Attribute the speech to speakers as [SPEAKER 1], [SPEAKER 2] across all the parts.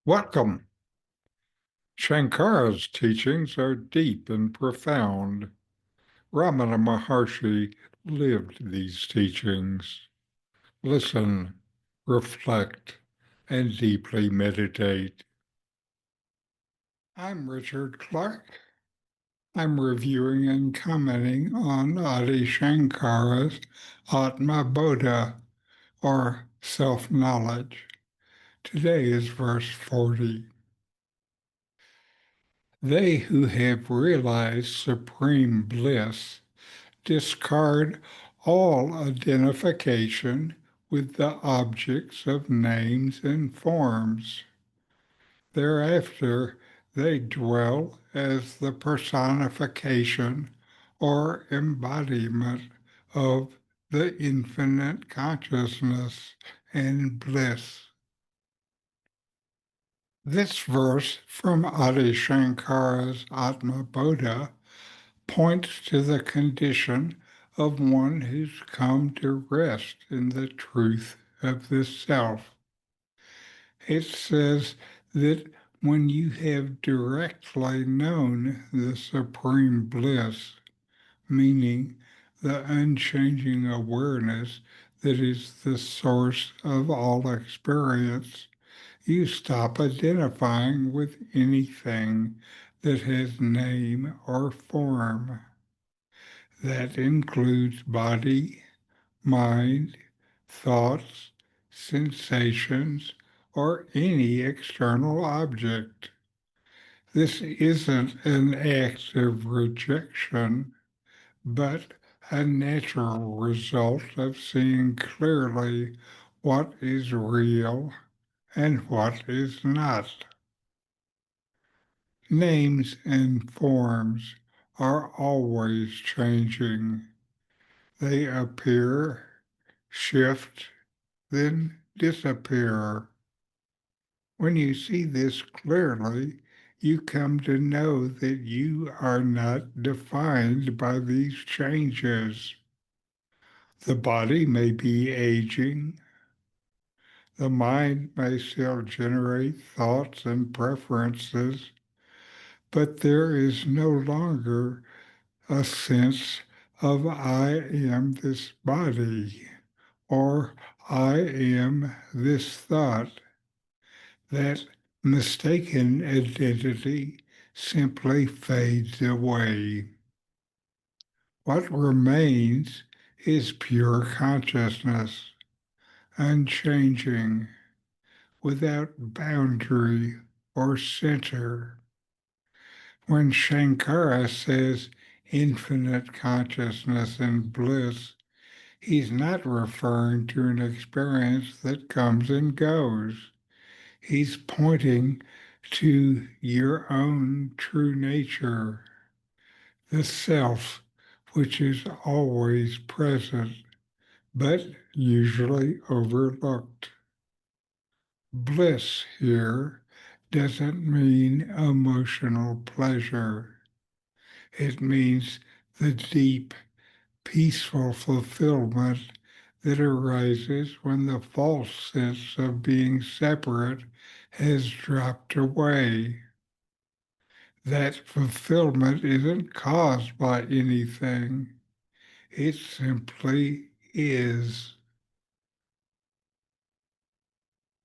[SPEAKER 1] Welcome. Shankara's teachings are deep and profound. RamanaMaharshi lived these teachings. Listen, reflect, and deeply meditate. I'm Richard Clarke. I'm reviewing and commenting on Adi Shankara's Atma Bodha, or self-knowledge. Today is verse 40. They who have realized supreme bliss discard all identification with the objects of names and forms. Thereafter, they dwell as the personification or embodiment of the infinite consciousness and bliss. This verse from Adi Shankara's Atma Bodha points to the condition of one who's come to rest in the truth of the self. It says that when you have directly known the supreme bliss, meaning the unchanging awareness that is the source of all experience, you stop identifying with anything that has name or form. That includes body, mind, thoughts, sensations, or any external object. This isn't an act of rejection, but a natural result of seeing clearly what is real and what is not. Names and forms are always changing. They appear, shift, then disappear. When you see this clearly, you come to know that you are not defined by these changes. The body may be aging. The mind may still generate thoughts and preferences, but there is no longer a sense of I am this body or I am this thought. That mistaken identity simply fades away. What remains is pure consciousness, unchanging, without boundary or center. When Sankara says infinite consciousness and bliss, he's not referring to an experience that comes and goes. He's pointing to your own true nature, the self, which is always present, but usually overlooked. Bliss here doesn't mean emotional pleasure. It means the deep, peaceful fulfillment that arises when the false sense of being separate has dropped away. That fulfillment isn't caused by anything, it simply is.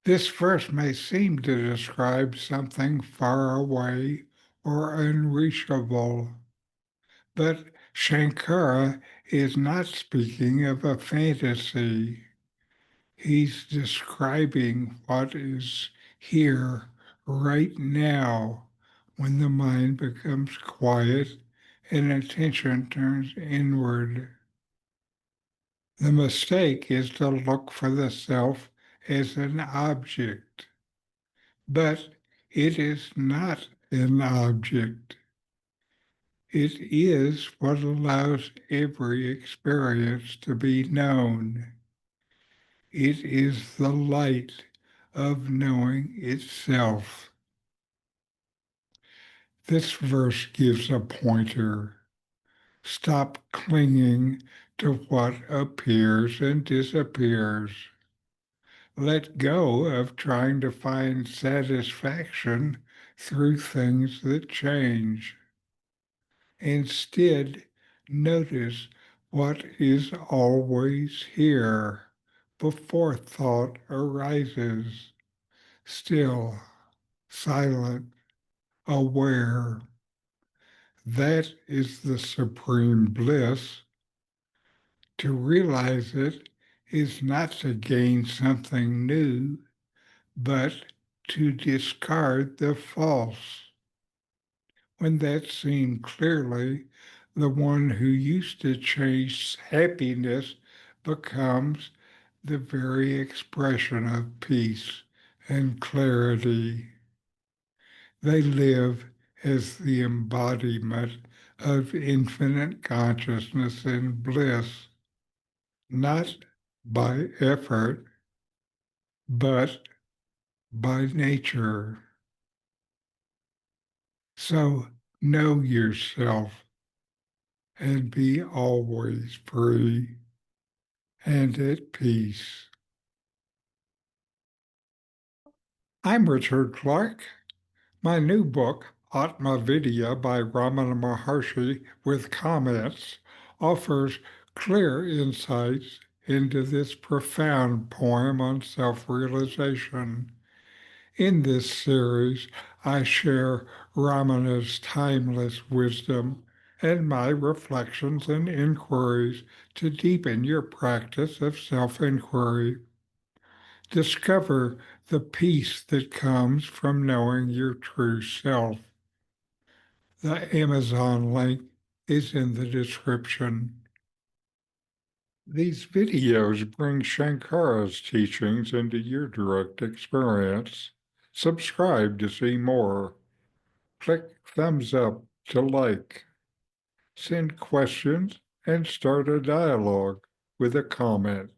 [SPEAKER 1] This verse may seem to describe something far away or unreachable, but Shankara is not speaking of a fantasy. He's describing what is here right now when the mind becomes quiet and attention turns inward. The mistake is to look for the self as an object, but it is not an object. It is what allows every experience to be known. It is the light of knowing itself. This verse gives a pointer. Stop clinging to what appears and disappears. let go of trying to find satisfaction through things that change. Instead, notice what is always here before thought arises, still, silent, aware. That is the supreme bliss. To realize it is not to gain something new, but to discard the false. When that's seen clearly, the one who used to chase happiness becomes the very expression of peace and clarity. They live as the embodiment of infinite consciousness and bliss, not by effort, but by nature. So know yourself and be always free and at peace. I'm Richard Clarke. My new book, Atma Bodha by RamanaMaharshi with comments, offers clear insights into this profound poem on self-realization. In this series, I share Ramana's timeless wisdom and my reflections and inquiries to deepen your practice of self-inquiry. Discover the peace that comes from knowing your true self. The Amazon link is in the description. These videos bring Sankara's teachings into your direct experience. Subscribe to see more. Click thumbs up to like. Send questions and start a dialogue with a comment.